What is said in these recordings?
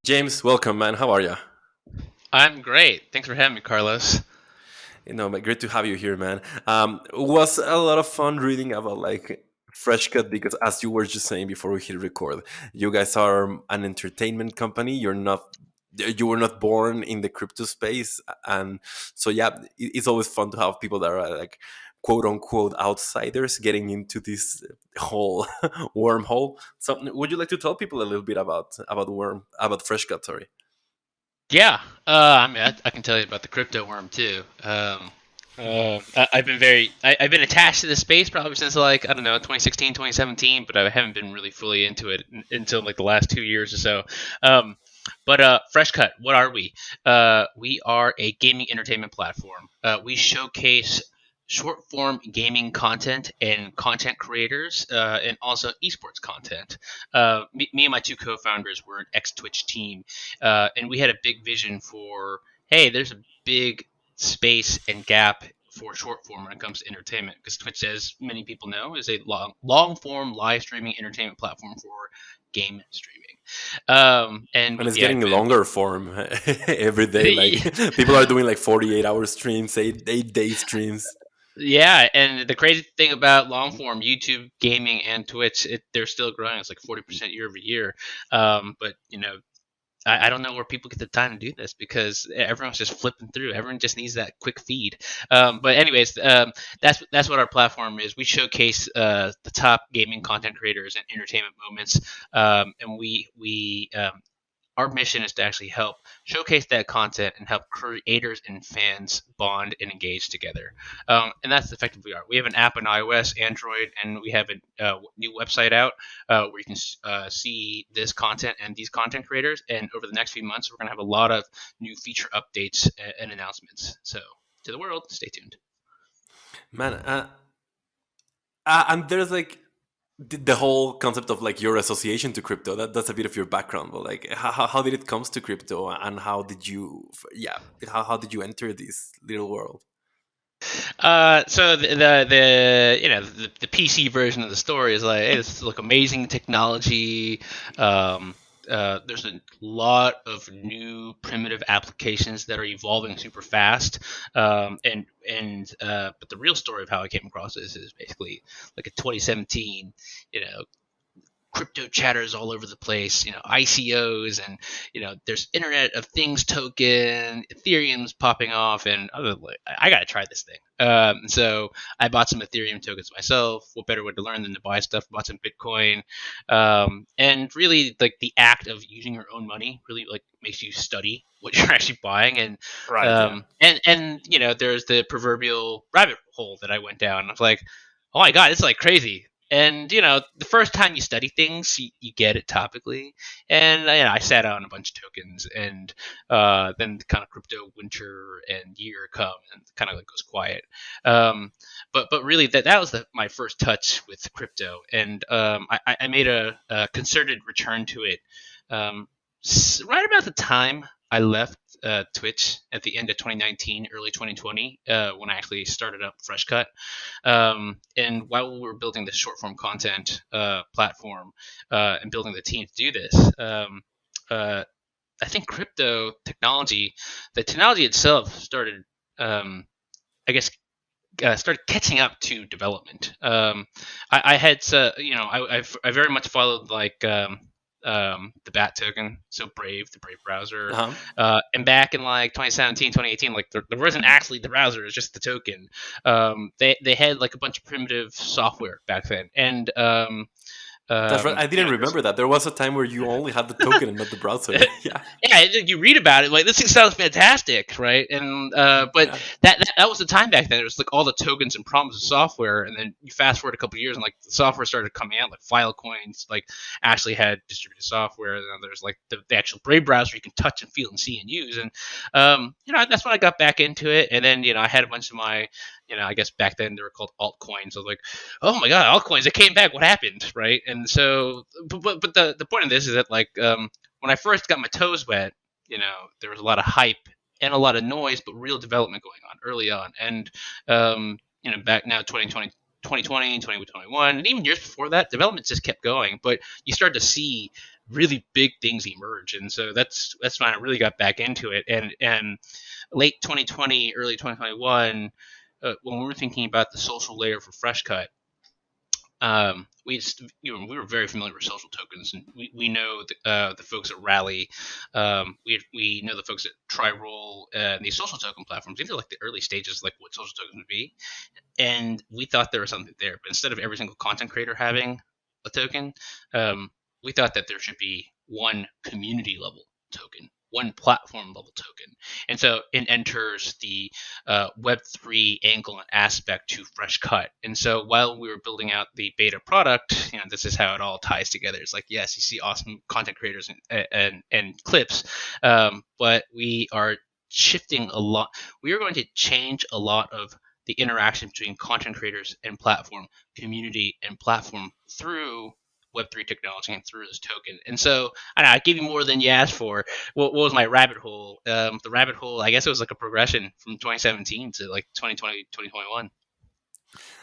James, welcome, man. How are you? I'm great. Thanks for having me, Carlos. Great to have you here, man. It was a lot of fun reading about like FreshCut because, as you were just saying before we hit record, you guys are an entertainment company. You were not born in the crypto space, and so yeah, it's always fun to have people that are like quote unquote outsiders getting into this whole wormhole. So, would you like to tell people a little bit about FreshCut? Sorry. Yeah, I can tell you about the crypto worm too. I've been attached to the space probably since like I don't know 2016, 2017, but I haven't been really fully into it until like the last 2 years or so. Um, but FreshCut, what are we? We are a gaming entertainment platform. We showcase short form gaming content and content creators, and also esports content. Me and my two co-founders were an ex Twitch team, and we had a big vision for hey, there's a big space and gap for short form when it comes to entertainment because Twitch, as many people know, is a long form live streaming entertainment platform for game streaming. And And it's yeah, getting longer form every day. Like people are doing like 48-hour streams, eight day streams. yeah, and the crazy thing about long form YouTube gaming and Twitch, they're still growing. It's like 40% year over year. But I don't know where people get the time to do this because everyone's just flipping through. Everyone just needs that quick feed. But anyways, that's what our platform is. We showcase the top gaming content creators and entertainment moments, and we our mission is to actually help showcase that content and help creators and fans bond and engage together. And that's effectively our. We have an app on iOS, Android, and we have a new website out where you can see this content and these content creators. And over the next few months, we're going to have a lot of new feature updates and announcements. So to the world, stay tuned. Man, and there's like the whole concept of like your association to crypto. That's a bit of your background, but like how did it comes to crypto, and how did you enter this little world? So the the PC version of the story is like, hey, this is like amazing technology. Um, there's a lot of new primitive applications that are evolving super fast. But the real story of how I came across this is basically like in 2017, you know, crypto chatters all over the place, ICOs, and there's Internet of Things token, Ethereum's popping off, and I gotta try this thing. So I bought some Ethereum tokens myself. What better way to learn than to buy stuff? Bought some Bitcoin, and really like the act of using your own money really like makes you study what you're actually buying, and Right. Yeah. there's the proverbial rabbit hole that I went down. I was like, oh my god, it's like crazy. And the first time you study things, you get it topically. And I sat on a bunch of tokens, and then kind of crypto winter and year come, and kind of like goes quiet. But really, that was my first touch with crypto, and I made a concerted return to it right about the time I left Twitch at the end of 2019, early 2020, when I actually started up FreshCut. And while we were building this short form content platform and building the team to do this, uh, I think crypto technology, the technology itself started, I guess, started catching up to development. I had, I very much followed like the BAT token, so Brave, the Brave browser. Uh-huh. And back in like 2017, 2018, like there wasn't actually the browser, it was just the token. They had like a bunch of primitive software back then. And That's right. I didn't there's remember that. There was a time where you only had the token and not the browser. Yeah. yeah, you read about it like this thing sounds fantastic, right? And but Yeah. that was the time back then. It was like all the tokens and problems of software, and then you fast forward a couple of years, and like the software started coming out, like Filecoins, like actually had distributed software. And then there's like the actual Brave browser you can touch and feel and see and use, and that's when I got back into it. And then I had a bunch of my I guess back then they were called altcoins. I was like, oh my god, altcoins! It came back. What happened, right? And so, but the point of this is that like when I first got my toes wet, there was a lot of hype and a lot of noise, but real development going on early on. And back now, 2020, 2020, 2021, and even years before that, development just kept going. But you start to see really big things emerge, and so that's when I really got back into it. And late 2020, early 2021, when we were thinking about the social layer for FreshCut, we were very familiar with social tokens, and we know the folks at Rally, we know the folks at Triroll, these social token platforms. These are like the early stages, like what social tokens would be, and we thought there was something there. But instead of every single content creator having a token, we thought that there should be one community level token, one platform level token. And so it enters the Web3 angle and aspect to FreshCut. And so while we were building out the beta product, this is how it all ties together. It's like, yes, you see awesome content creators and clips, but we are shifting a lot. We are going to change a lot of the interaction between content creators and platform, community and platform through Web3 technology and through this token. And so I gave you more than you asked for. What was my rabbit hole? The rabbit hole, I guess it was like a progression from 2017 to like 2020, 2021.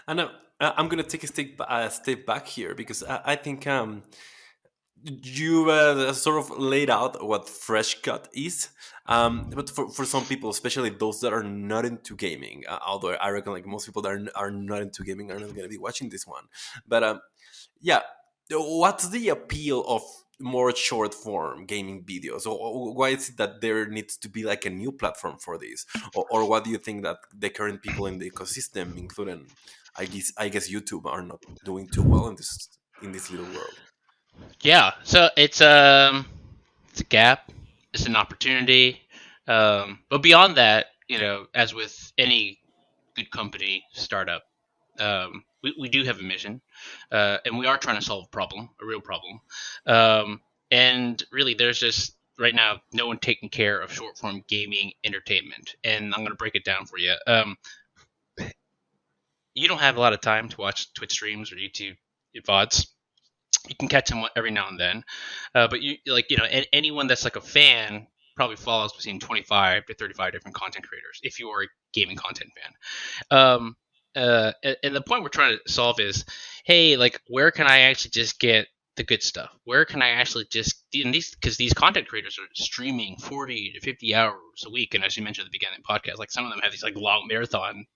And I'm gonna take a step back here because I think you sort of laid out what FreshCut is, but for some people, especially those that are not into gaming, although I reckon like most people that are not into gaming are not going to be watching this one. But yeah, what's the appeal of more short form gaming videos? Or why is it that there needs to be like a new platform for this? Or what do you think that the current people in the ecosystem, including I guess YouTube, are not doing too well in this little world? Yeah, so it's a gap, it's an opportunity, but beyond that, as with any good company startup, we do have a mission, and we are trying to solve a problem, a real problem. And really, there's just right now no one taking care of short form gaming entertainment. And I'm going to break it down for you. You don't have a lot of time to watch Twitch streams or YouTube VODs. You can catch them every now and then, but anyone that's like a fan probably follows between 25 to 35 different content creators if you are a gaming content fan. And the point we're trying to solve is, hey, like, where can I actually just get the good stuff? Where can I actually just because these content creators are streaming 40 to 50 hours a week, and as you mentioned at the beginning of the podcast, like some of them have these like long marathon,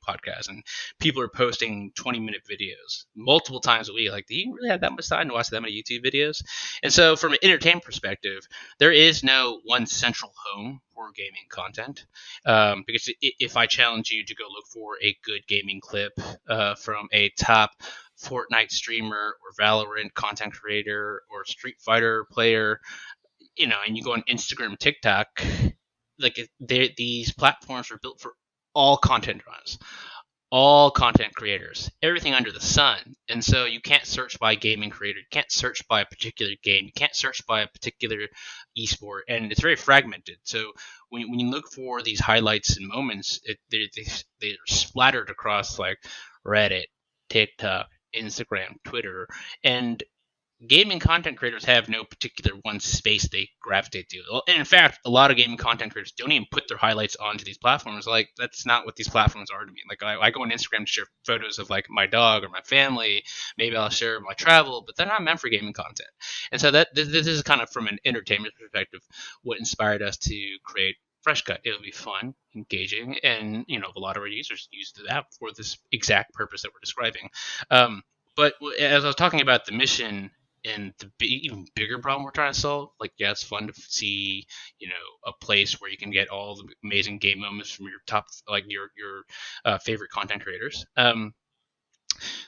podcasts, and people are posting 20-minute videos multiple times a week. Like, do you really have that much time to watch that many YouTube videos? And so, from an entertainment perspective, there is no one central home for gaming content. Because if I challenge you to go look for a good gaming clip from a top Fortnite streamer or Valorant content creator or Street Fighter player, and you go on Instagram, TikTok, like these platforms are built for all content runs, all content creators, everything under the sun. And so you can't search by gaming creator, you can't search by a particular game, you can't search by a particular esport, and it's very fragmented. So when you look for these highlights and moments, they're splattered across like Reddit, TikTok, Instagram, Twitter, and gaming content creators have no particular one space they gravitate to. And in fact, a lot of gaming content creators don't even put their highlights onto these platforms. Like, that's not what these platforms are to me. Like, I go on Instagram to share photos of like my dog or my family. Maybe I'll share my travel, but they're not meant for gaming content. And so this is kind of from an entertainment perspective what inspired us to create FreshCut. It would be fun, engaging, and a lot of our users use the app for this exact purpose that we're describing. But as I was talking about the mission and the even bigger problem we're trying to solve, like, yeah, it's fun to see, a place where you can get all the amazing game moments from your top, like your favorite content creators.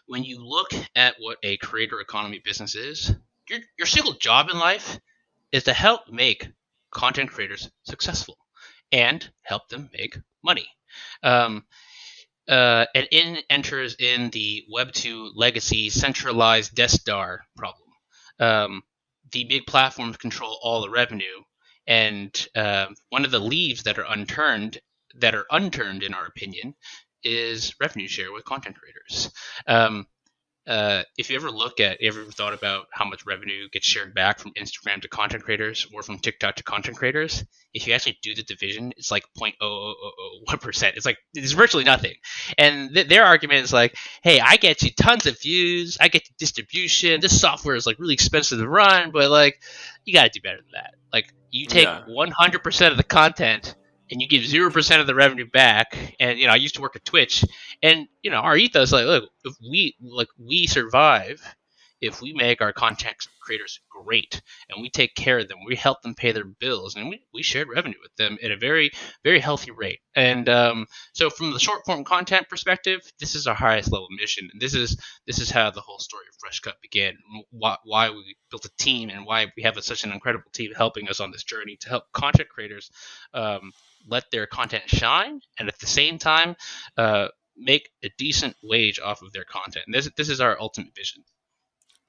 When you look at what a creator economy business is, your single job in life is to help make content creators successful and help them make money. And enters in the Web2 legacy centralized Death Star problem. The big platforms control all the revenue, and one of the leaves that are unturned, in our opinion, is revenue share with content creators. if you ever look at, ever thought about how much revenue gets shared back from Instagram to content creators or from TikTok to content creators, if you actually do the division, it's like 0.0001%. It's like it's virtually nothing. And their argument is like, hey, I get you tons of views, I get the distribution. This software is like really expensive to run, but like you got to do better than that. Like you take Yeah. 100% of the content and you give 0% of the revenue back. And I used to work at Twitch, and our ethos is like, look, if we survive if we make our content creators great and we take care of them, we help them pay their bills, and we shared revenue with them at a very, very healthy rate. And so from the short form content perspective, this is our highest level mission, and this is how the whole story of FreshCut began, why we built a team, and why we have such an incredible team helping us on this journey to help content creators um, let their content shine, and at the same time make a decent wage off of their content. And this is our ultimate vision.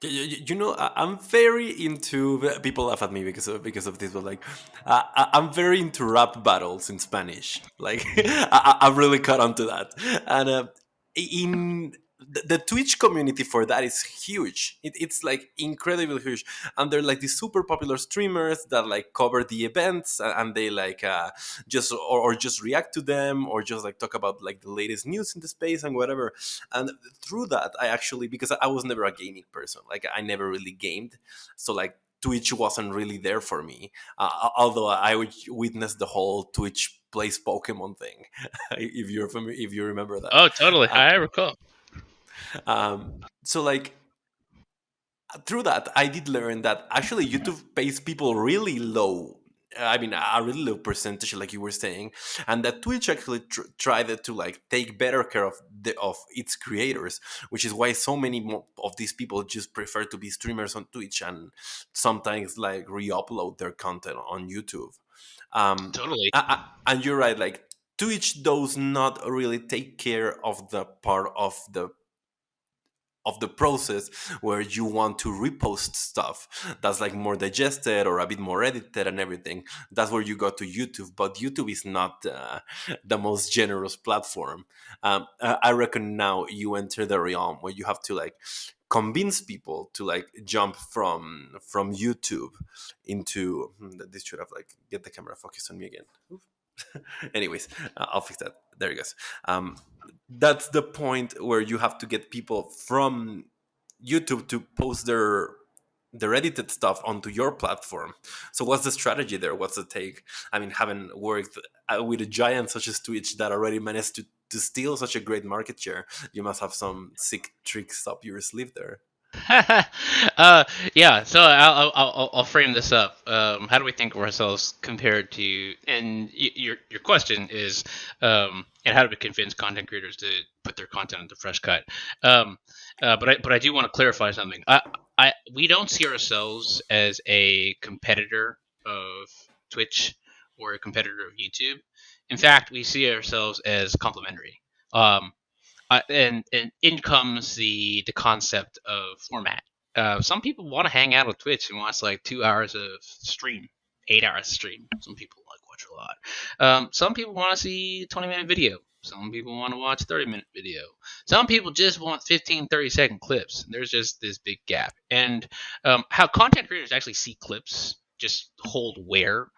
I'm very into. People laugh at me because of this, but like, I'm very into rap battles in Spanish. Like, I've really caught on to that, and in the Twitch community for that is huge. It's like incredibly huge, and they're like these super popular streamers that like cover the events, and they like just or just react to them, or just like talk about like the latest news in the space and whatever. And through that, I actually, because I was never a gaming person, like I never really gamed, so like Twitch wasn't really there for me. Although I would witness the whole Twitch plays Pokemon thing, if you remember that. Oh, totally. Uh, I recall. um, so like through that, I did learn that actually YouTube pays people really low. I mean, a really low percentage, like you were saying, and that Twitch actually tried to like take better care of its creators, which is why so many more of these people just prefer to be streamers on Twitch and sometimes like re-upload their content on YouTube. Totally. And you're right, like Twitch does not really take care of the part of the process where you want to repost stuff that's like more digested or a bit more edited and everything. That's where you go to YouTube, but YouTube is not the most generous platform. I reckon now you enter the realm where you have to like convince people to like jump from YouTube into this should have like get the camera focused on me again. Anyways, I'll fix that. There it goes. That's the point where you have to get people from YouTube to post their edited stuff onto your platform. So what's the strategy there? What's the take? I mean, having worked with a giant such as Twitch that already managed to steal such a great market share, you must have some sick tricks up your sleeve there. uh, yeah. So I'll frame this up. How do we think of ourselves compared to? And your question is, and how do we convince content creators to put their content into FreshCut? But I do want to clarify something. We don't see ourselves as a competitor of Twitch or a competitor of YouTube. In fact, we see ourselves as complementary. Um, and in comes the concept of format. Some people want to hang out with Twitch and watch like 2 hours of stream, 8 hours of stream. Some people like watch a lot. Some people want to see a 20-minute video. Some people want to watch a 30-minute video. Some people just want 15, 30-second clips. There's just this big gap. And how content creators actually see clips just hold where.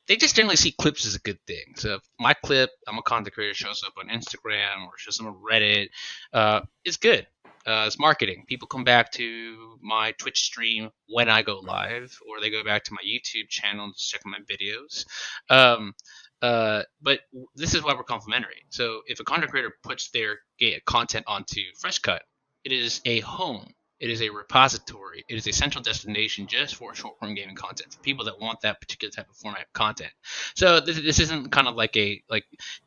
They just generally see clips as a good thing. So if my clip, I'm a content creator, shows up on Instagram or shows up on Reddit, it's good. It's marketing. People come back to my Twitch stream when I go live, or they go back to my YouTube channel to check my videos. Um, but this is why we're complementary. So if a content creator puts their content onto FreshCut, it is a home. It is a repository. It is a central destination just for short-form gaming content for people that want that particular type of format of content. So this isn't kind of like a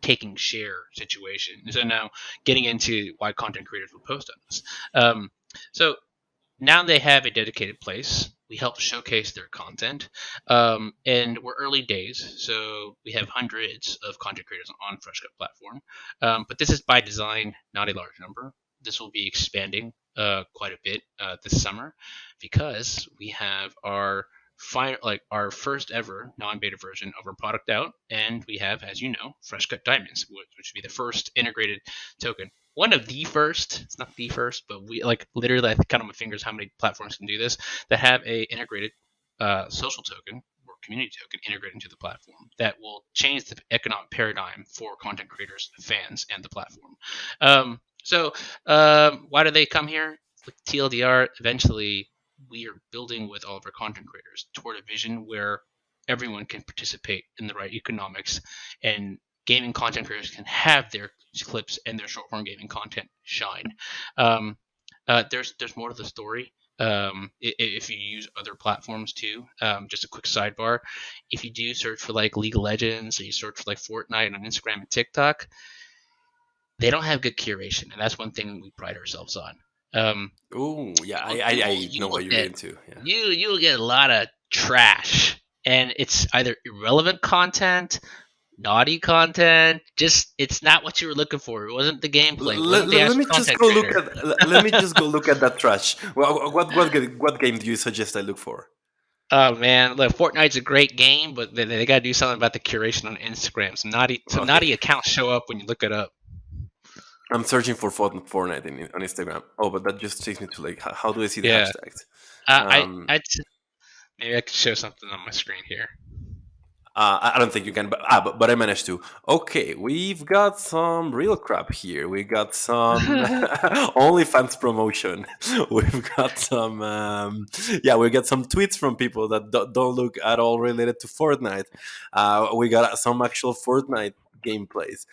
taking share situation. So now getting into why content creators will post on this. So now they have a dedicated place. We help showcase their content, and we're early days, so we have hundreds of content creators on FreshCut platform. But this is by design, not a large number. This will be expanding quite a bit this summer because we have our like our first ever non-beta version of our product out, and we have, as you know, FreshCut Diamonds, which would be the first integrated token. One of the first, it's not the first, but we like literally, I count on my fingers how many platforms can do this that have a integrated social token or community token integrated into the platform that will change the economic paradigm for content creators, fans, and the platform. Why do they come here? Like TLDR, eventually we are building with all of our content creators toward a vision where everyone can participate in the right economics, and gaming content creators can have their clips and their short form gaming content shine. There's more to the story. If you use other platforms too, just a quick sidebar, if you do search for like League of Legends or you search for like Fortnite on Instagram and TikTok, they don't have good curation, and that's one thing we pride ourselves on. Oh, yeah, I You know will what you're get getting to. Yeah. you will get a lot of trash, and it's either irrelevant content, naughty content. Just it's not what you were looking for. It wasn't the gameplay. It wasn't the Let actual me just content go look creator. at. Let me just go look at that trash. What game do you suggest I look for? Oh man, look, Fortnite's a great game, but they got to do something about the curation on Instagram. Some Okay, naughty accounts show up when you look it up. I'm searching for Fortnite on Instagram. Oh, but that just takes me to like how do I see the Yeah, hashtags? I Um, I maybe I could show something on my screen here. I don't think you can, but I managed to. Okay, we've got some real crap here. We got some OnlyFans promotion. We've got some, yeah, we got some tweets from people that don't look at all related to Fortnite. We got some actual Fortnite gameplays.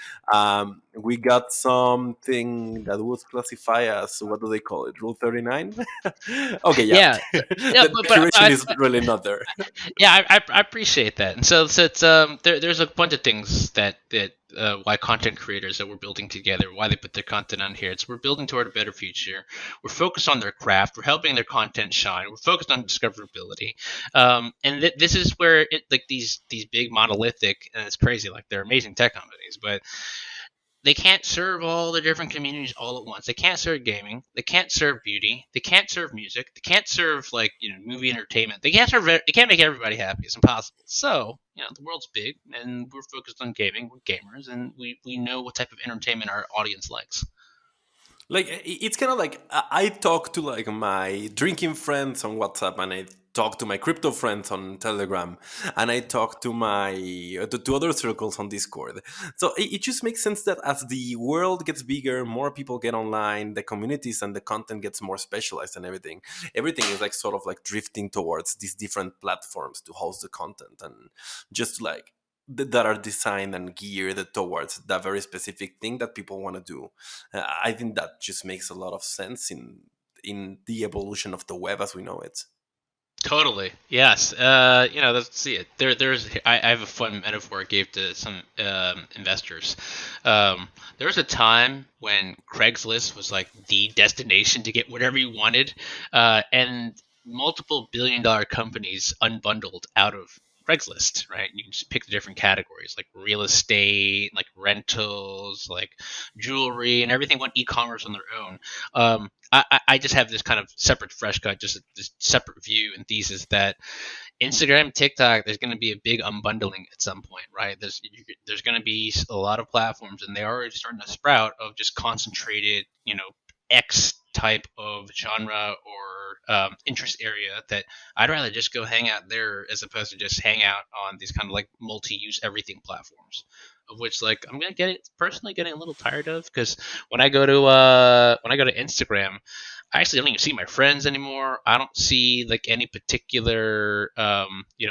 We got something that would classify as, what do they call it? Rule 39? Okay, yeah. Yeah, yeah, The but curation is really not there. yeah, I appreciate that. And so it's there's a bunch of things that why content creators that we're building together, why they put their content on here. It's we're building toward a better future. We're focused on their craft. We're helping their content shine. We're focused on discoverability. And this is where like these big monolithic, and it's crazy, like they're amazing tech companies, but they can't serve all the different communities all at once. They can't serve gaming. They can't serve beauty. They can't serve music. They can't serve like movie entertainment. They can't serve. They can't make everybody happy. It's impossible. So the world's big, and we're focused on gaming. We're gamers, and we know what type of entertainment our audience likes. Like it's kind of like I talk to like my drinking friends on WhatsApp, and I talk to my crypto friends on Telegram, and I talk to my to other circles on Discord. So it just makes sense that as the world gets bigger, more people get online, the communities and the content gets more specialized, and everything is like sort of like drifting towards these different platforms to host the content, and just like that are designed and geared towards that very specific thing that people want to do. I think that just makes a lot of sense in the evolution of the web as we know it. Totally. Yes. Let's see it. I have a fun metaphor I gave to some investors. There was a time when Craigslist was like the destination to get whatever you wanted, and multiple billion-dollar companies unbundled out of Craigslist, right? You can just pick the different categories like real estate, like rentals, like jewelry, and everything went e-commerce on their own. I just have this kind of separate fresh cut, just this separate view and thesis that Instagram, TikTok, there's going to be a big unbundling at some point, right? There's going to be a lot of platforms, and they're already starting to sprout of just concentrated, X type of genre or interest area that I'd rather just go hang out there as opposed to just hang out on these kind of like multi-use everything platforms. Of which, like, I'm gonna get it personally getting a little tired of because when I go to Instagram, I actually don't even see my friends anymore. I don't see like any particular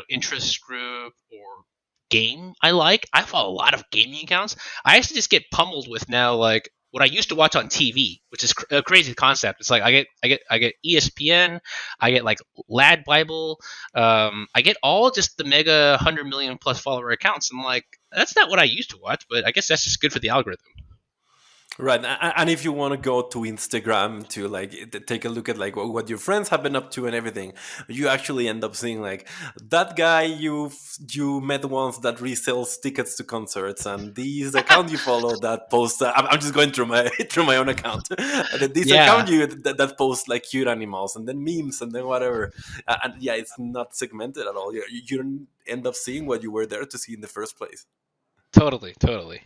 interest group or game I like. I follow a lot of gaming accounts. I actually just get pummeled with now like what I used to watch on TV, which is a crazy concept. It's like I get ESPN, I get like Lad Bible, I get all just the mega 100 million plus follower accounts. I'm like, that's not what I used to watch, but I guess that's just good for the algorithm. Right, and if you want to go to Instagram to like take a look at like what your friends have been up to and everything, you actually end up seeing like that guy you met once that resells tickets to concerts, and this account you follow that posts. I'm just going through my through my own account. This Yeah, account that posts like cute animals and then memes and then whatever, and yeah, it's not segmented at all. You don't end up seeing what you were there to see in the first place. totally, totally.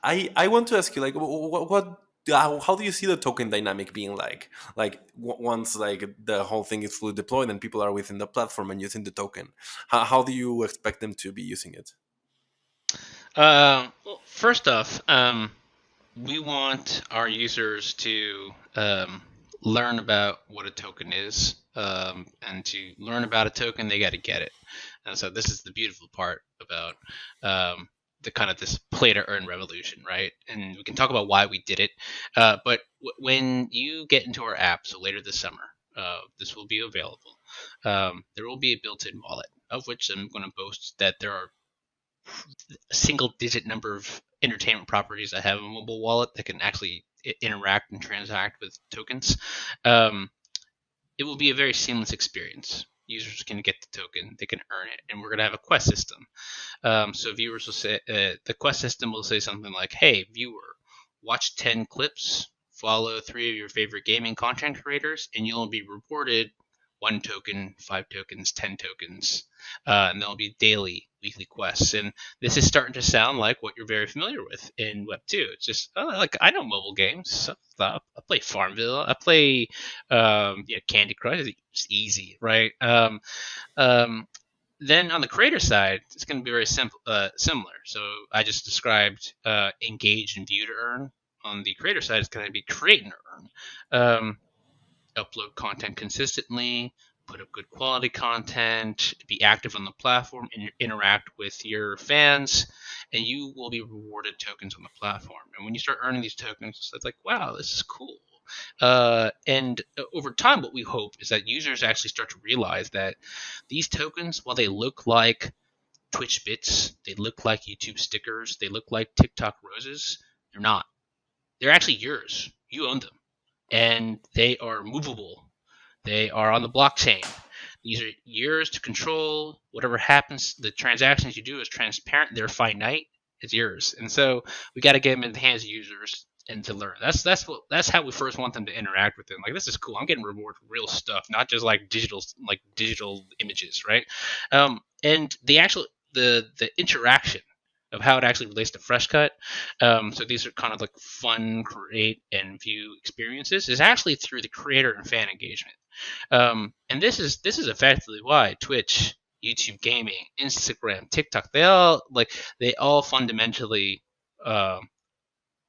I want to ask you like what how do you see the token dynamic being like once like the whole thing is fully deployed and people are within the platform and using the token, how do you expect them to be using it? Well, first off, we want our users to learn about what a token is, and to learn about a token, they got to get it. And so this is the beautiful part about the kind of this play to earn revolution, right? And we can talk about why we did it. But when you get into our app, so later this summer, this will be available. There will be a built-in wallet, of which I'm going to boast that there are a single digit number of entertainment properties that have a mobile wallet that can actually interact and transact with tokens. Um, it will be a very seamless experience. Users can get the token, they can earn it, and we're going to have a quest system. So viewers will say, the quest system will say something like, "Hey, viewer, watch 10 clips, follow three of your favorite gaming content creators, and you'll be rewarded one token, five tokens, 10 tokens." And there'll be daily, weekly quests. And this is starting to sound like what you're very familiar with in Web 2. It's just, oh, like, I know mobile games. So I play Farmville. I play Candy Crush. It's easy, right? Um, then on the creator side, it's going to be very simple, similar. So I just described engage and view to earn. On the creator side, it's going to be create and earn. Um, Upload content consistently, put up good quality content, be active on the platform, and interact with your fans, and you will be rewarded tokens on the platform. And when you start earning these tokens, it's like, wow, this is cool. And over time, what we hope is that users actually start to realize that these tokens, while they look like Twitch bits, they look like YouTube stickers, they look like TikTok roses, they're not. They're actually yours. You own them, and they are movable. They are on the blockchain. These are yours to control. Whatever happens, the transactions you do is transparent. They're finite. It's yours, and so we got to get them in the hands of users and to learn. That's how we first want them to interact with them. Like, this is cool. I'm getting rewarded for real stuff, not just like digital images, right? And the interaction of how it actually relates to FreshCut. So these are kind of like fun, create, and view experiences. Is actually through the creator and fan engagement. And this is effectively why Twitch, YouTube Gaming, Instagram, TikTok, they all fundamentally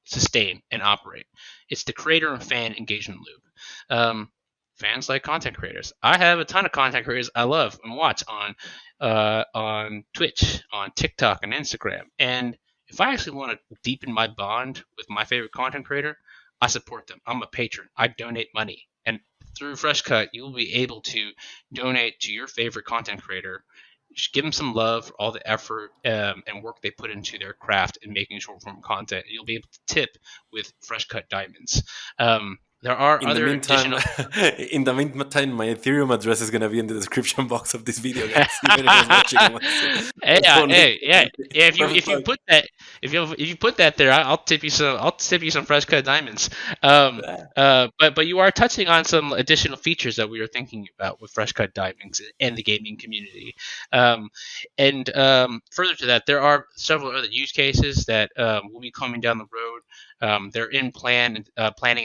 sustain and operate. It's the creator and fan engagement loop. Fans like content creators. I have a ton of content creators I love and watch on Twitch, on TikTok, and Instagram. And if I actually want to deepen my bond with my favorite content creator, I support them. I'm a patron. I donate money. And through FreshCut, you will be able to donate to your favorite content creator. Just give them some love for all the effort and work they put into their craft in making short form content. You'll be able to tip with FreshCut diamonds. There are In the other meantime, additional. in the meantime, my Ethereum address is gonna be in the description box of this video, guys. If anyone's watching and wants to Yeah, donate. hey, yeah, yeah. Perfect If you plug. put that if you put that there, I'll tip you some. I'll tip you some fresh cut diamonds. Um, but you are touching on some additional features that we are thinking about with fresh cut diamonds and the gaming community. Um, and further to that, there are several other use cases that will be coming down the road. They're in planning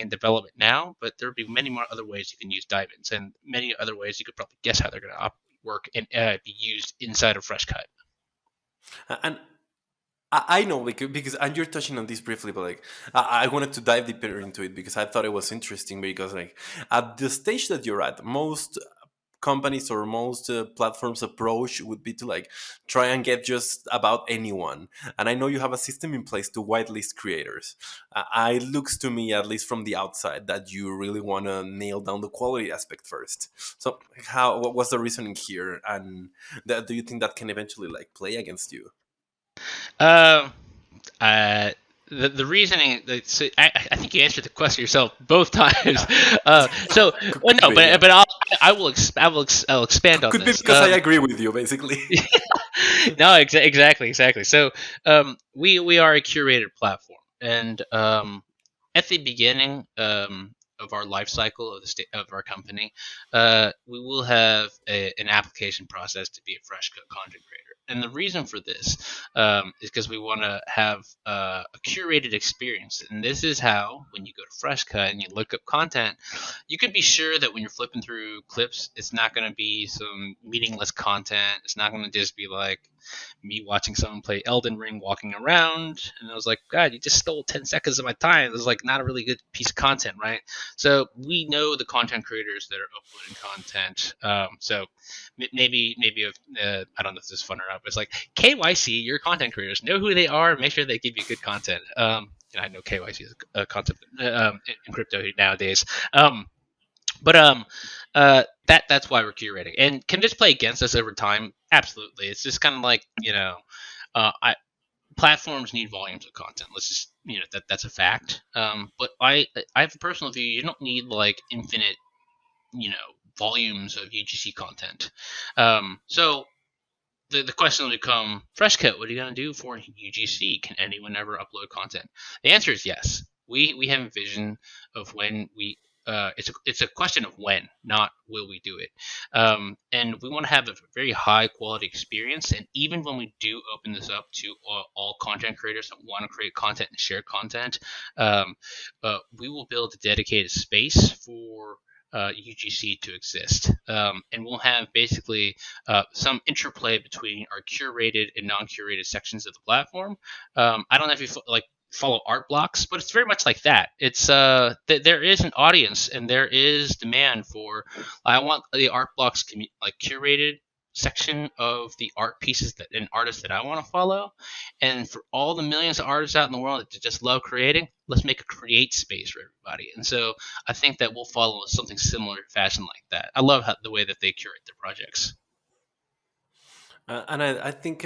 and development now, but there'll be many more other ways you can use diamonds, and many other ways you could probably guess how they're going to work and be used inside of FreshCut. And I know because and you're touching on this briefly, but like I wanted to dive deeper into it because I thought it was interesting because like at the stage that you're at, most companies or most platforms approach would be to like try and get just about anyone, and I know you have a system in place to whitelist creators. It looks to me, at least from the outside, that you really want to nail down the quality aspect first. So how what was the reasoning here, and do you think that can eventually like play against you? Um, uh, the reasoning so I think you answered the question yourself both times. Yeah, So well, could no, be. Yeah, I'll expand on could be this. because I agree with you, basically. No, exactly. So, we are a curated platform, and at the beginning of our life cycle of the of our company, we will have an application process to be a FreshCut content creator. And the reason for this is because we want to have a curated experience. And this is how, when you go to FreshCut and you look up content, you can be sure that when you're flipping through clips, it's not going to be some meaningless content. It's not going to just be like me watching someone play Elden Ring walking around, and I was like, God, you just stole 10 seconds of my time. It was like not a really good piece of content, right? So we know the content creators that are uploading content. So maybe I don't know if this is fun or not, but it's like KYC, your content creators know who they are, make sure they give you good content. I know KYC is a concept in crypto nowadays. But that's why we're curating. And can this play against us over time? Absolutely. It's just kind of like I platforms need volumes of content. Let's just that's a fact. But I have a personal view. You don't need like infinite volumes of UGC content. So the question will become, FreshCut, what are you going to do for UGC? Can anyone ever upload content? The answer is yes. We have a vision of when we. It's a question of when, not will we do it. And we want to have a very high quality experience. And even when we do open this up to all content creators that want to create content and share content, we will build a dedicated space for UGC to exist. And we'll have basically some interplay between our curated and non-curated sections of the platform. I don't know if you follow art blocks, but it's very much like that. It's there is an audience and there is demand for. I want the art blocks curated section of the art pieces that an artist that I want to follow, and for all the millions of artists out in the world that just love creating, let's make a create space for everybody. And so I think that we'll follow something similar fashion like that. I love the way that they curate their projects. And I think,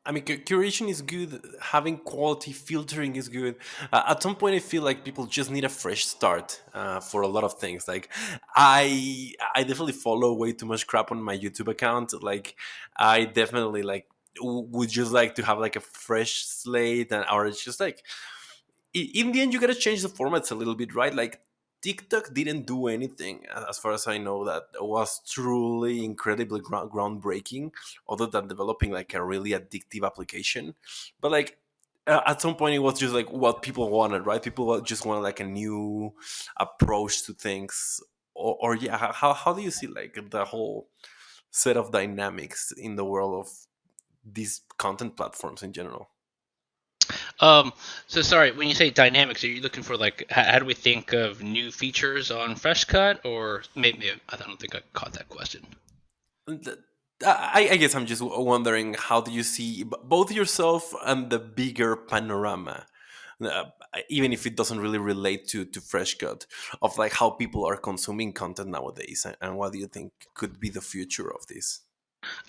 I mean, curation is good. Having quality filtering is good. At some point, I feel like people just need a fresh start for a lot of things. Like, I definitely follow way too much crap on my YouTube account. Like, I definitely like would just like to have like a fresh slate, and or it's just like in the end you gotta change the formats a little bit, right? Like TikTok didn't do anything, as far as I know, that was truly incredibly groundbreaking, other than developing like a really addictive application. But like at some point, it was just like what people wanted, right? People just wanted like a new approach to things, or yeah, how do you see like the whole set of dynamics in the world of these content platforms in general? Um, so sorry, when you say dynamics, are you looking for like how do we think of new features on FreshCut, or maybe I don't think I caught that question. Th- I guess I'm just wondering, how do you see both yourself and the bigger panorama, uh, even if it doesn't really relate to FreshCut, of like how people are consuming content nowadays, and what do you think could be the future of this?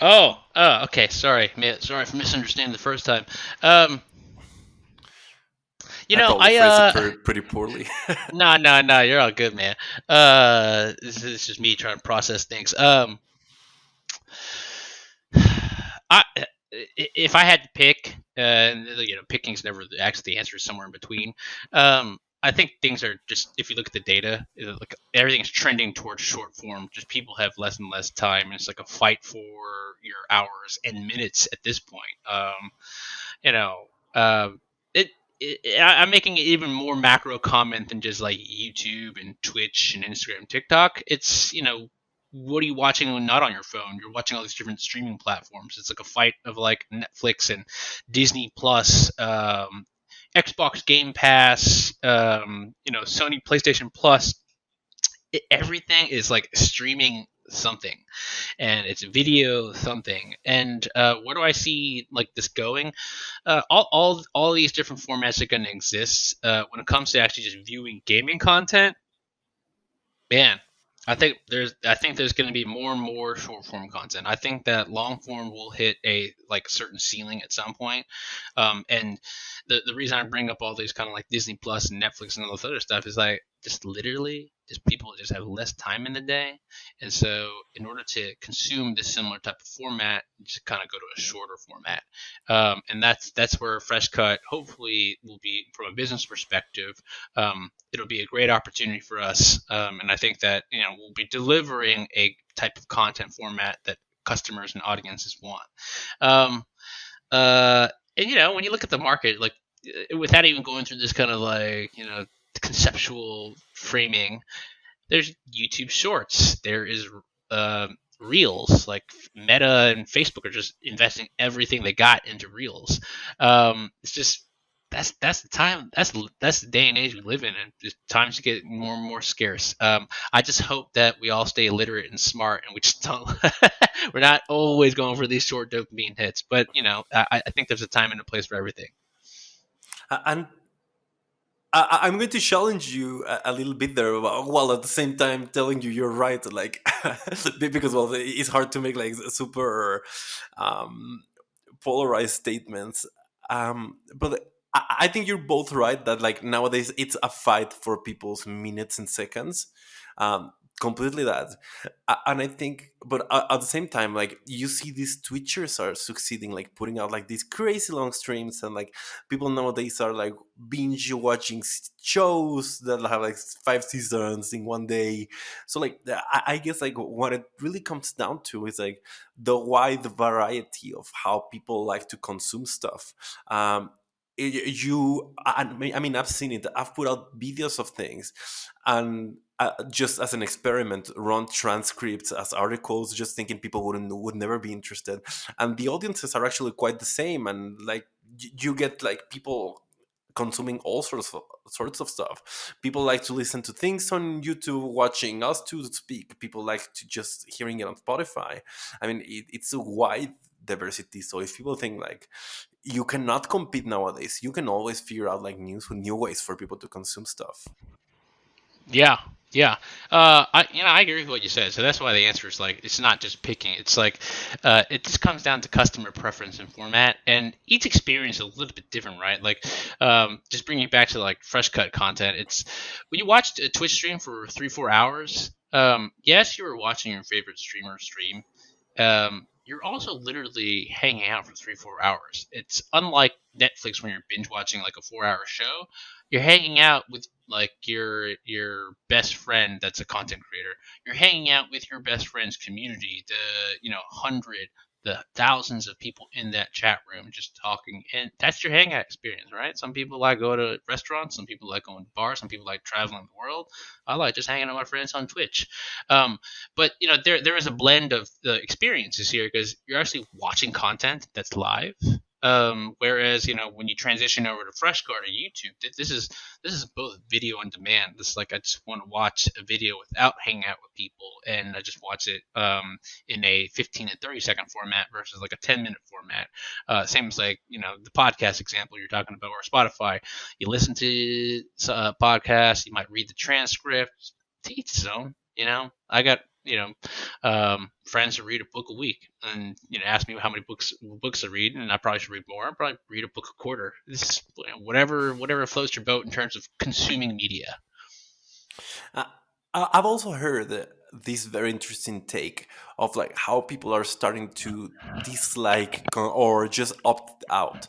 Okay. Sorry for misunderstanding the first time. Um, I probably I phrased it pretty poorly. no, you're all good, man. This is just me trying to process things. I if I had to pick, picking's never actually the answer is somewhere in between. I think things are just, if you look at the data, like everything is trending towards short form. Just people have less and less time, and it's like a fight for your hours and minutes at this point. You know, um, it, I'm making it even more macro comment than just like YouTube and Twitch and Instagram, and TikTok. It's what are you watching when not on your phone? You're watching all these different streaming platforms. It's like a fight of like Netflix and Disney Plus, Xbox Game Pass, Sony PlayStation Plus. Everything is like streaming something, and it's video something. And where do I see like this going? All these different formats are going to exist when it comes to actually just viewing gaming content. Man, I think there's going to be more and more short form content. I think that long form will hit a like certain ceiling at some point. And the reason I bring up all these kind of like Disney Plus and Netflix and all this other stuff is like just literally just people just have less time in the day, and so in order to consume this similar type of format, you just kind of go to a shorter format. And that's where Fresh Cut hopefully will be from a business perspective. It'll be a great opportunity for us, and I think that we'll be delivering a type of content format that customers and audiences want. Um, uh, and when you look at the market, like without even going through this kind of like conceptual framing, there's YouTube Shorts. There is uh, Reels. Like Meta and Facebook are just investing everything they got into Reels. It's just that's the time. That's the day and age we live in, and just times get more and more scarce. I just hope that we all stay literate and smart, and we just don't. We're not always going for these short dopamine hits, but I think there's a time and a place for everything. And I'm going to challenge you a little bit there, while at the same time telling you you're right. Like, because well, it's hard to make like super um, polarized statements. But I think you're both right that like nowadays it's a fight for people's minutes and seconds. Um, Completely that. And I think, but at the same time, like you see these Twitchers are succeeding, like putting out like these crazy long streams, and like people nowadays are like binge watching shows that have like 5 seasons in one day. So like I guess like what it really comes down to is like the wide variety of how people like to consume stuff. I mean, I've seen it. I've put out videos of things, and just as an experiment, run transcripts as articles, just thinking people would never be interested, and the audiences are actually quite the same. And like you get like people consuming all sorts of stuff. People like to listen to things on YouTube, watching us two speak. People like to just hearing it on Spotify. I mean, it's a wide diversity. So if people think like you cannot compete nowadays, you can always figure out like new ways for people to consume stuff. Yeah, yeah. I agree with what you said. So that's why the answer is like it's not just picking. It's like it just comes down to customer preference and format, and each experience is a little bit different, right? Like just bringing it back to like fresh cut content. It's when you watch a Twitch stream for 3-4 hours. Yes, you were watching your favorite streamer stream, you're also literally hanging out for 3-4 hours. It's unlike Netflix when you're binge watching like a 4 hour show. You're hanging out with like your best friend that's a content creator. You're hanging out with your best friend's community, the 100, the thousands of people in that chat room just talking, and that's your hangout experience, right? Some people like go to restaurants, some people like going to bars, some people like traveling the world. I like just hanging out with my friends on Twitch. But there is a blend of the experiences here because you're actually watching content that's live. Whereas when you transition over to FreshCut or YouTube, this is both video on demand. This is like I just want to watch a video without hanging out with people, and I just watch it in a 15 and 30-second format versus like a 10-minute format. Same as like the podcast example you're talking about, or Spotify. You listen to a podcast, you might read the transcript. To each his own. I got friends who read a book a week, and ask me how many books I read, and I probably should read more. I probably read a book a quarter. This is whatever floats your boat in terms of consuming media. Uh, I've also heard this very interesting take of like how people are starting to dislike or just opt out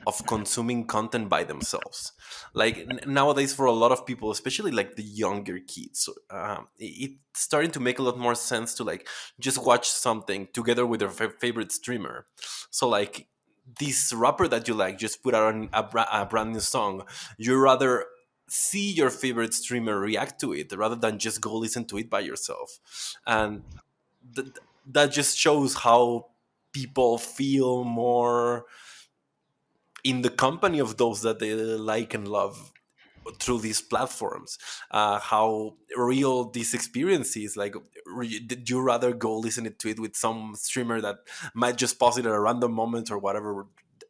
of consuming content by themselves. Like nowadays, for a lot of people, especially like the younger kids, it's starting to make a lot more sense to like just watch something together with their favorite streamer. So like this rapper that you like just put out a brand new song, you rather see your favorite streamer react to it rather than just go listen to it by yourself. And th- that just shows how people feel more in the company of those that they like and love through these platforms. How real this experience is. Like, did you rather go listen to it with some streamer that might just pause it at a random moment or whatever,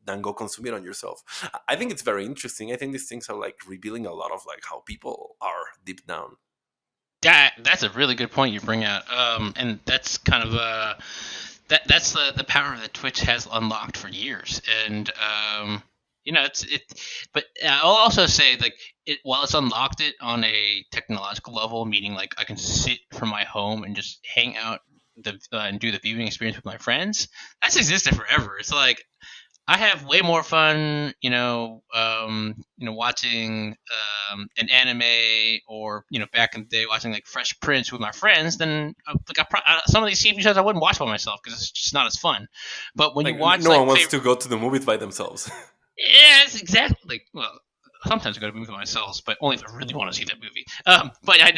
than go consume it on yourself? I think it's very interesting. I think these things are like revealing a lot of like how people are deep down. That's a really good point you bring out, and that's kind of that's the power that Twitch has unlocked for years, and it's it. But I'll also say like while it's unlocked it on a technological level, meaning like I can sit from my home and just hang out and do the viewing experience with my friends. That's existed forever. It's like I have way more fun, watching an anime or back in the day watching like Fresh Prince with my friends than like some of these TV shows I wouldn't watch by myself because it's just not as fun. But when you Like watch no one like wants favorite, to go to the movies by themselves. yeah, it's exactly like well. Sometimes I go to movies by myself, but only if I really want to see that movie. But I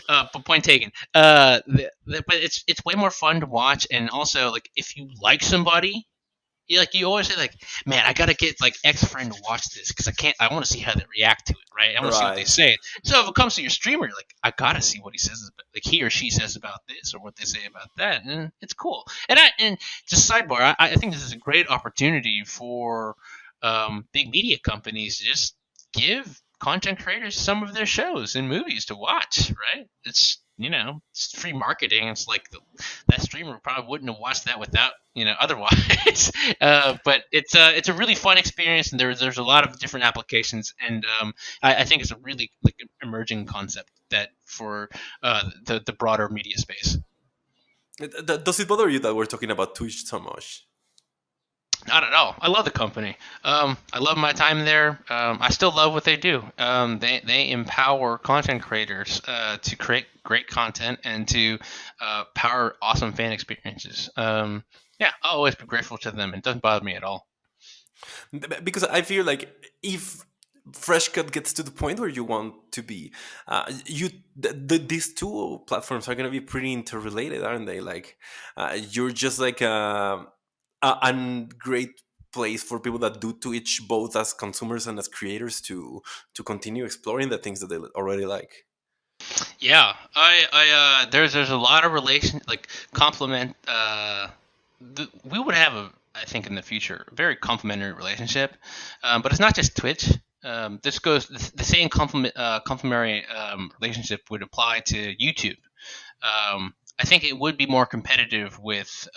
know, but point taken. But it's way more fun to watch, and also like if you like somebody, you always say like, man, I gotta get like X friend to watch this because I want to see how they react to it, right? I want to see what they Right. say. So if it comes to your streamer, you're like, I gotta see what he says, like he or she says about this or what they say about that, and it's cool. And just sidebar, I think this is a great opportunity for big media companies to just give content creators some of their shows and movies to watch, right? It's free marketing. It's like that streamer probably wouldn't have watched that without otherwise. But it's a really fun experience, and there's a lot of different applications, and I think it's a really like emerging concept that for the broader media space. Does it bother you that we're talking about Twitch so much? Not at all. I love the company. I love my time there. I still love what they do. They empower content creators to create great content and to power awesome fan experiences. Yeah, I'll always be grateful to them. It doesn't bother me at all. Because I feel like if FreshCut gets to the point where you want to be, these two platforms are going to be pretty interrelated, aren't they? Like, you're just like a great place for people that do Twitch both as consumers and as creators to continue exploring the things that they already like. Yeah, there's a lot of relation like complement. We would have I think in the future a very complementary relationship, but it's not just Twitch. This goes the same complementary relationship would apply to YouTube. I think it would be more competitive with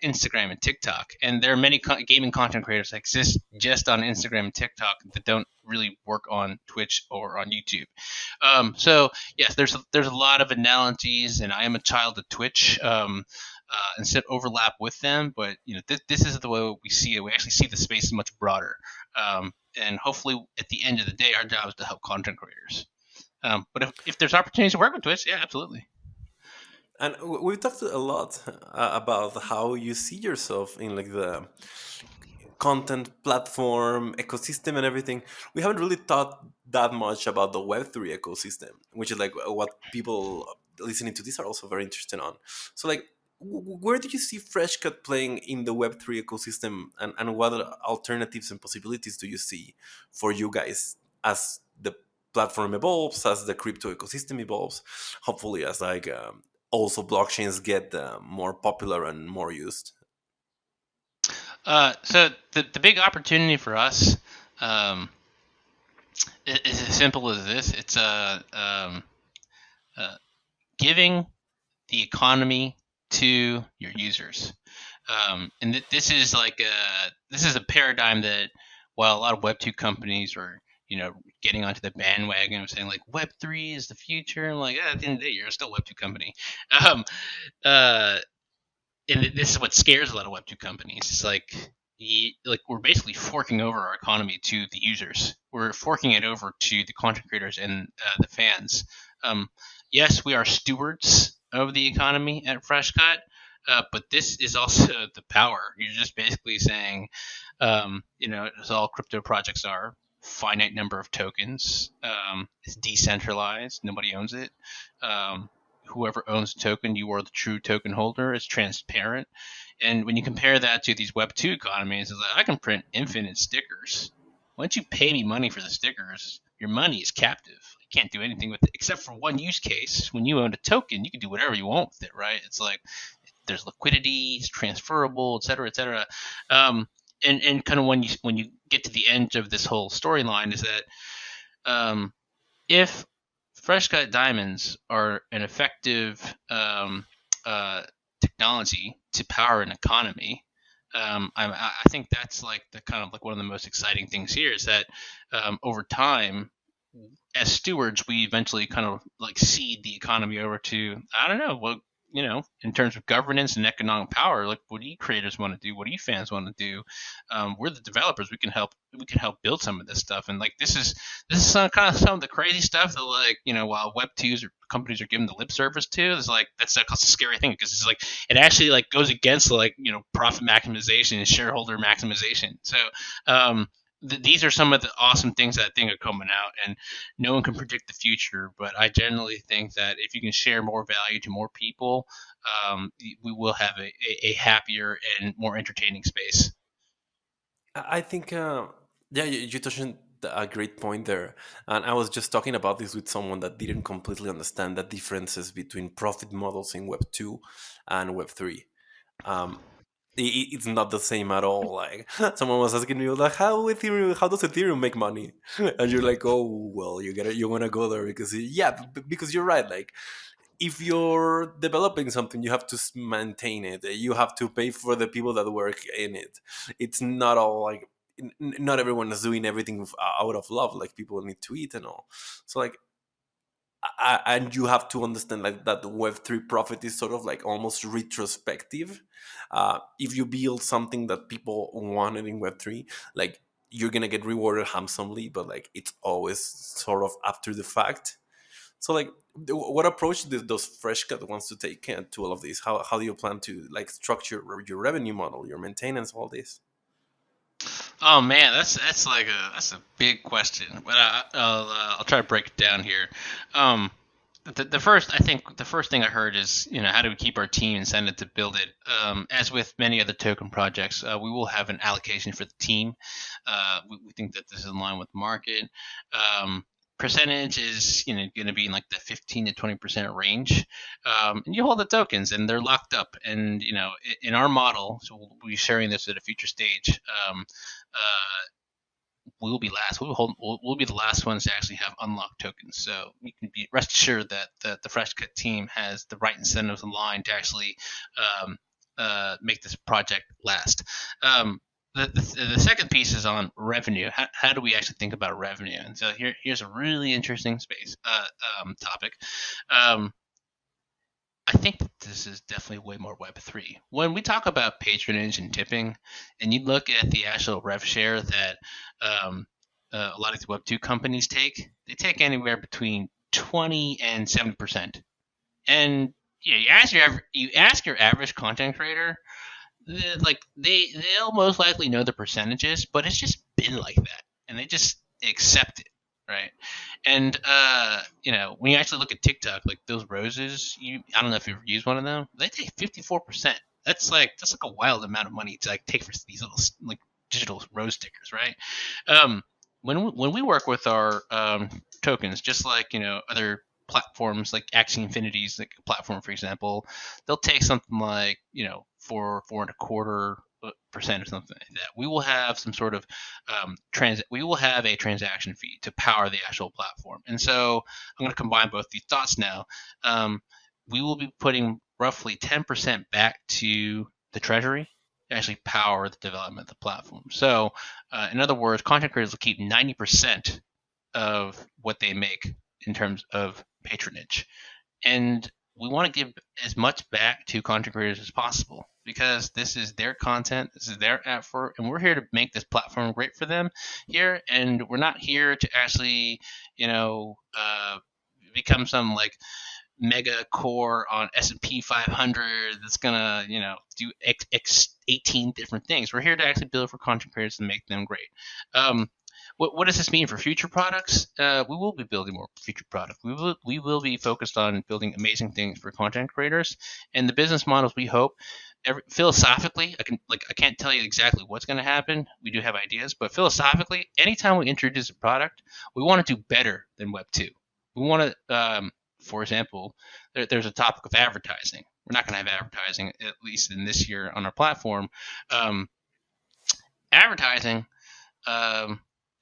Instagram and TikTok, and there are many gaming content creators that exist just on Instagram and TikTok that don't really work on Twitch or on YouTube. So yes, there's a lot of analogies, and I am a child of Twitch. Instead overlap with them, but this is the way we see it. We actually see the space much broader, and hopefully at the end of the day, our job is to help content creators. But if there's opportunities to work with Twitch, yeah, absolutely. And we've talked a lot about how you see yourself in like the content platform ecosystem and everything. We haven't really thought that much about the Web3 ecosystem, which is like what people listening to this are also very interested on. So like where do you see FreshCut playing in the Web3 ecosystem, and what alternatives and possibilities do you see for you guys as the platform evolves, as the crypto ecosystem evolves, hopefully as like also blockchains get more popular and more used? So the big opportunity for us um, is as simple as this. It's uh, giving the economy to your users. And this is a paradigm that while a lot of Web2 companies are getting onto the bandwagon of saying like Web3 is the future, I'm like at the end of the day you're still a Web2 company. Um, uh, and this is what scares a lot of Web2 companies. It's like we're basically forking over our economy to the users. We're forking it over to the content creators and the fans. Um, yes, we are stewards of the economy at FreshCut, but this is also the power. You're just basically saying, as all crypto projects are, finite number of tokens. It's decentralized. Nobody owns it. Um, Whoever owns the token, you are the true token holder. It's transparent. And when you compare that to these Web 2 economies, it's like I can print infinite stickers. Once you pay me money for the stickers, your money is captive. You can't do anything with it except for one use case. When you own a token, you can do whatever you want with it, right? It's like there's liquidity, it's transferable, et cetera, et cetera. And kind of when you get to the end of this whole storyline is that if FreshCut diamonds are an effective uh, technology to power an economy. I think that's like the kind of like one of the most exciting things here is that over time, as stewards, we eventually kind of like cede the economy over to, I don't know, what, in terms of governance and economic power, like what do you creators want to do? What do you fans want to do? We're the developers. We can help. We can help build some of this stuff. And like this is some of the crazy stuff that, like, while Web twos or companies are giving the lip service to, it's like that's a scary thing because it's like it actually like goes against like profit maximization and shareholder maximization. So these are some of the awesome things that I think are coming out, and no one can predict the future. But I generally think that if you can share more value to more people, we will have a happier and more entertaining space. I think, yeah, you touched on a great point there. And I was just talking about this with someone that didn't completely understand the differences between profit models in Web 2 and Web 3. Um, it's not the same at all. Like, someone was asking me, like, how does Ethereum make money? And you're like, oh, well, you want to go there because, yeah, because you're right. Like, if you're developing something, you have to maintain it. You have to pay for the people that work in it. It's not all like not everyone is doing everything out of love. Like, people need to eat and all. So like, and you have to understand like that the Web3 profit is sort of like almost retrospective. If you build something that people wanted in Web3, like, you're gonna get rewarded handsomely, but like it's always sort of after the fact. So like, what approach does FreshCut wants to take to all of this? How do you plan to like structure your revenue model, your maintenance, all this? Oh man, that's a big question, but I'll try to break it down here. Um, the first thing I heard is, how do we keep our team incented to build it? As with many other token projects, we will have an allocation for the team. We think that this is in line with the market. Um, Percentage is going to be in like the 15 to 20% range, and you hold the tokens and they're locked up. And in our model, so we'll be sharing this at a future stage. Uh, we will be last. We'll be the last ones to actually have unlocked tokens. So you can be rest assured that the FreshCut team has the right incentives aligned to actually um, make this project last. The second piece is on revenue. How do we actually think about revenue? And so here's a really interesting space topic. Um, I think that this is definitely way more Web3. When we talk about patronage and tipping, and you look at the actual rev share that um, a lot of the Web2 companies take, they take anywhere between 20 and 70%. And yeah, you ask your average content creator, like they'll most likely know the percentages, but it's just been like that, and they just accept it, right? And when you actually look at TikTok, like those roses, I don't know if you've used one of them. They take 54%. That's like a wild amount of money to like take for these little like digital rose stickers, right? Um, when we work with our tokens, just like other platforms like Axie Infinity's like platform, for example, they'll take something like 4.25% or something like that. We will have some sort of we will have a transaction fee to power the actual platform. And so I'm going to combine both these thoughts now. Um, we will be putting roughly 10% back to the treasury to actually power the development of the platform. So, in other words, content creators will keep 90% of what they make in terms of patronage. And we want to give as much back to content creators as possible because this is their content, this is their effort, and we're here to make this platform great for them here. And we're not here to actually, become some like mega core on S&P 500 that's gonna do 18 different things. We're here to actually build for content creators and make them great. What does this mean for future products? We will be building more future products. We will be focused on building amazing things for content creators, and the business models we hope. Philosophically, I can't tell you exactly what's going to happen. We do have ideas, but philosophically, anytime we introduce a product, we want to do better than Web 2. We want to, for example, there's a topic of advertising. We're not going to have advertising, at least in this year, on our platform. Um, Advertising,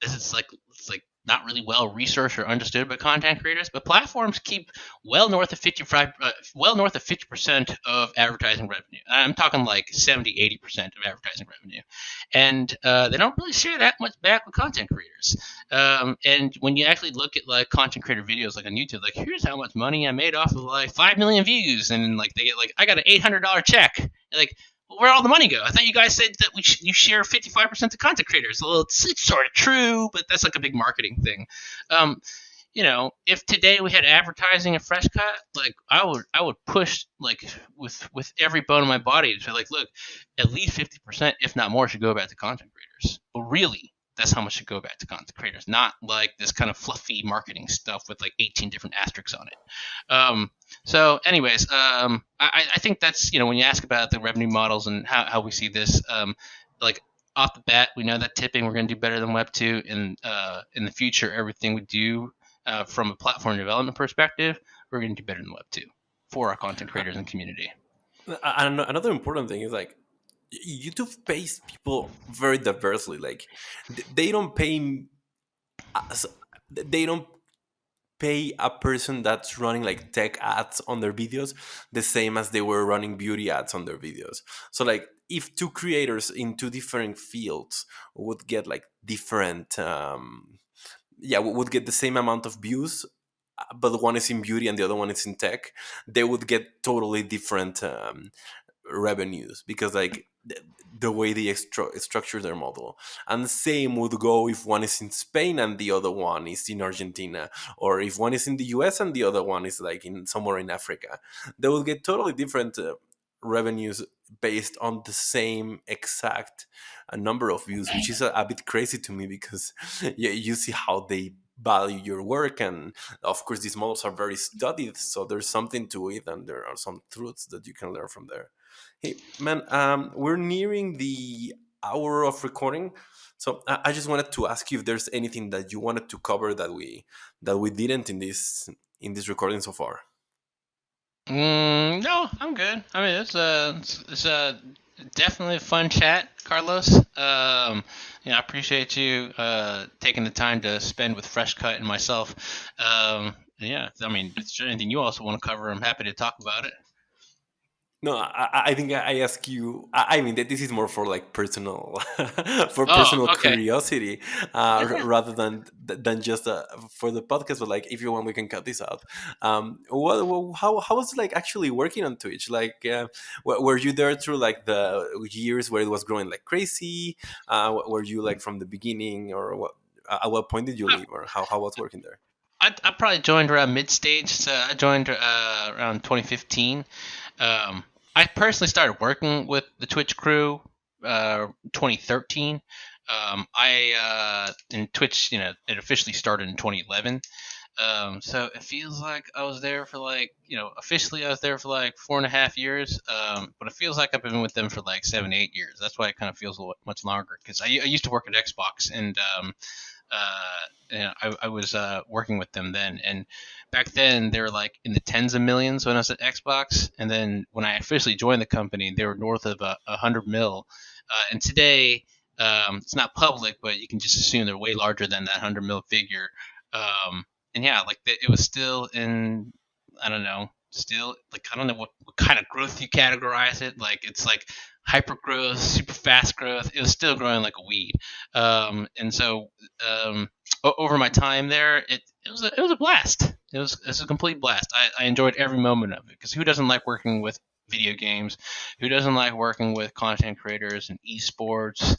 it's like not really well researched or understood by content creators, but platforms keep well north of 50% of advertising revenue. I'm talking like 70-80% of advertising revenue, and they don't really share that much back with content creators. And when you actually look at like content creator videos, like on YouTube, like here's how much money I made off of like 5 million views, and like they get like I got an $800 check, and like well, where'd all the money go? I thought you guys said that you share 55% to content creators. Well, it's sort of true, but that's like a big marketing thing. Um, if today we had advertising at FreshCut, like I would push like with every bone in my body to say like, look, at least 50%, if not more, should go back to content creators. But really, that's how much should go back to content creators, not like this kind of fluffy marketing stuff with like 18 different asterisks on it. So, anyways, I think that's when you ask about the revenue models and how we see this, like off the bat, we know that tipping we're going to do better than Web 2, and in the future, everything we do from a platform development perspective, we're going to do better than Web 2 for our content creators and community. And another important thing is like YouTube pays people very diversely. Like they don't pay us, they don't pay a person that's running like tech ads on their videos the same as they were running beauty ads on their videos. So like if two creators in two different fields would get like different yeah, would get the same amount of views, but one is in beauty and the other one is in tech, they would get totally different revenues because like the way they structure their model. And the same would go if one is in Spain and the other one is in Argentina, or if one is in the US and the other one is like in somewhere in Africa. They will get totally different revenues based on the same exact number of views, which is a bit crazy to me because you see how they value your work. And of course these models are very studied, so there's something to it and there are some truths that you can learn from there. Hey man, we're nearing the hour of recording, so I just wanted to ask you if there's anything that you wanted to cover that we didn't in this recording so far. No, I'm good. I mean, it's definitely a fun chat, Carlos. I appreciate you taking the time to spend with FreshCut and myself. Yeah, I mean, if there's anything you also want to cover, I'm happy to talk about it. No, I think I ask you. I mean that this is more for like personal, for Oh, personal okay. curiosity, Yeah. rather than just for the podcast. But like, if you want, we can cut this out. How was it like actually working on Twitch? Like, were you there through like the years where it was growing like crazy? Were you like from the beginning, or what? At what point did you leave, or how was working there? I probably joined around mid stage. So I joined around 2015. I personally started working with the Twitch crew 2013. In Twitch, it officially started in 2011. So it feels like I was there for like, officially I was there for like 4.5 years. But it feels like I've been with them for like 7, 8 years. That's why it kind of feels much longer because I used to work at Xbox, and I was working with them then, and back then they were like in the tens of millions when I was at Xbox, and then when I officially joined the company, they were north of 100 mil, and today it's not public, but you can just assume they're way larger than that 100 mil figure. And yeah, like it was still in, I don't know, still like I don't know what kind of growth you categorize it. Like it's like hyper growth, super fast growth. It was still growing like a weed. And so over my time there, it was a blast. It was a complete blast. I enjoyed every moment of it because who doesn't like working with video games? Who doesn't like working with content creators and esports?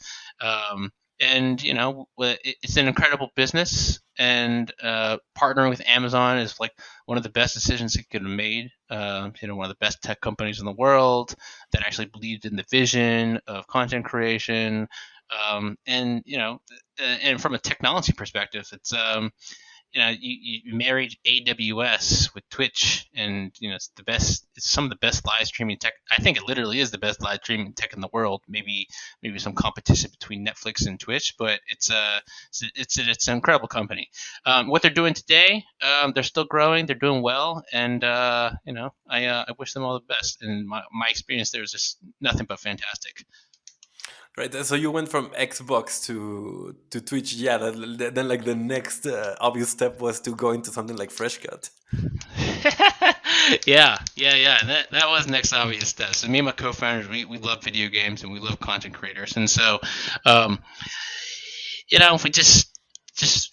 And it's an incredible business, and partnering with Amazon is like one of the best decisions it could have made. One of the best tech companies in the world that actually believed in the vision of content creation. And from a technology perspective, it's you married AWS with Twitch, and it's the best. It's some of the best live streaming tech. I think it literally is the best live streaming tech in the world. Maybe some competition between Netflix and Twitch, but it's an incredible company. What they're doing today, they're still growing. They're doing well, and I wish them all the best. And my experience there is just nothing but fantastic. Right. So you went from Xbox to Twitch. Yeah. Then like the next obvious step was to go into something like FreshCut. Yeah. That was next obvious step. So me and my co-founders, we love video games and we love content creators, and so, um, if we just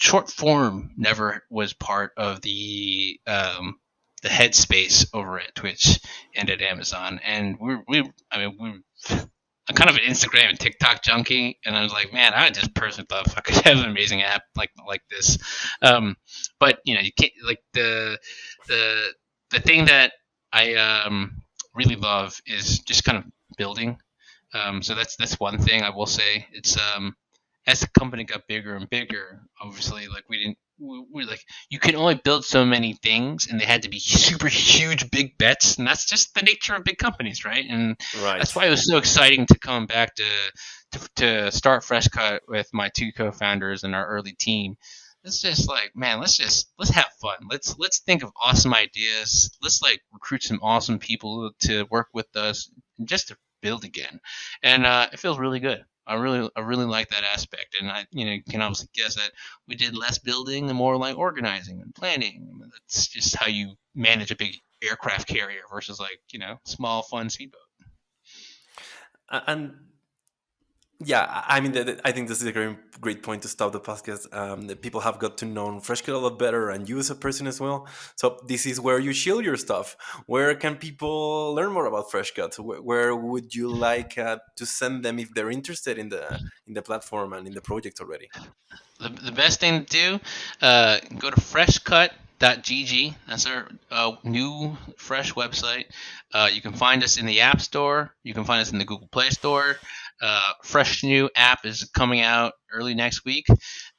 short form never was part of the headspace over at Twitch and at Amazon, and I'm kind of an Instagram and TikTok junkie, and I was like, man, I just personally thought if I could have an amazing app like this. Um, but you can't like the the thing that I really love is just kind of building. So that's one thing I will say. It's as the company got bigger and bigger, obviously, like we like you can only build so many things, and they had to be super huge, big bets, and that's just the nature of big companies, right? And that's Right. why it was so exciting to come back to start FreshCut with my two co-founders and our early team. It's just like, man, let's have fun. Let's think of awesome ideas. Let's like recruit some awesome people to work with us, and just to build again. And it feels really good. I really like that aspect, and you can obviously guess that we did less building and more like organizing and planning. That's just how you manage a big aircraft carrier versus like small fun speedboat. And yeah, I mean, I think this is a great point to stop the podcast. That people have got to know FreshCut a lot better and you as a person as well. So this is where you shield your stuff. Where can people learn more about FreshCut? Where would you like to send them if they're interested in the platform and in the project already? The best thing to do, go to freshcut.gg. That's our new fresh website. You can find us in the App Store. You can find us in the Google Play Store. Fresh new app is coming out early next week.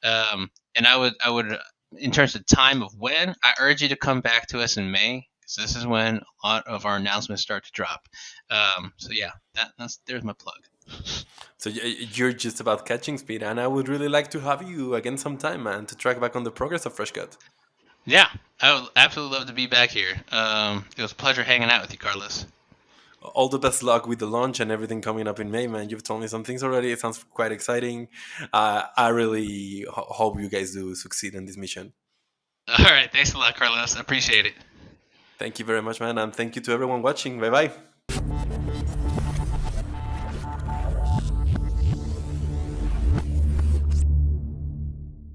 And I would, in terms of time of when, I urge you to come back to us in May, because this is when a lot of our announcements start to drop. So yeah, that's there's my plug. So you're just about catching speed, and I would really like to have you again sometime, man, to track back on the progress of FreshCut. Yeah, I would absolutely love to be back here. It was a pleasure hanging out with you, Carlos. All the best luck with the launch and everything coming up in May, man. You've told me some things already. It sounds quite exciting. I really hope you guys do succeed in this mission. All right, thanks a lot, Carlos. I appreciate it. Thank you very much, man, and thank you to everyone watching. Bye bye.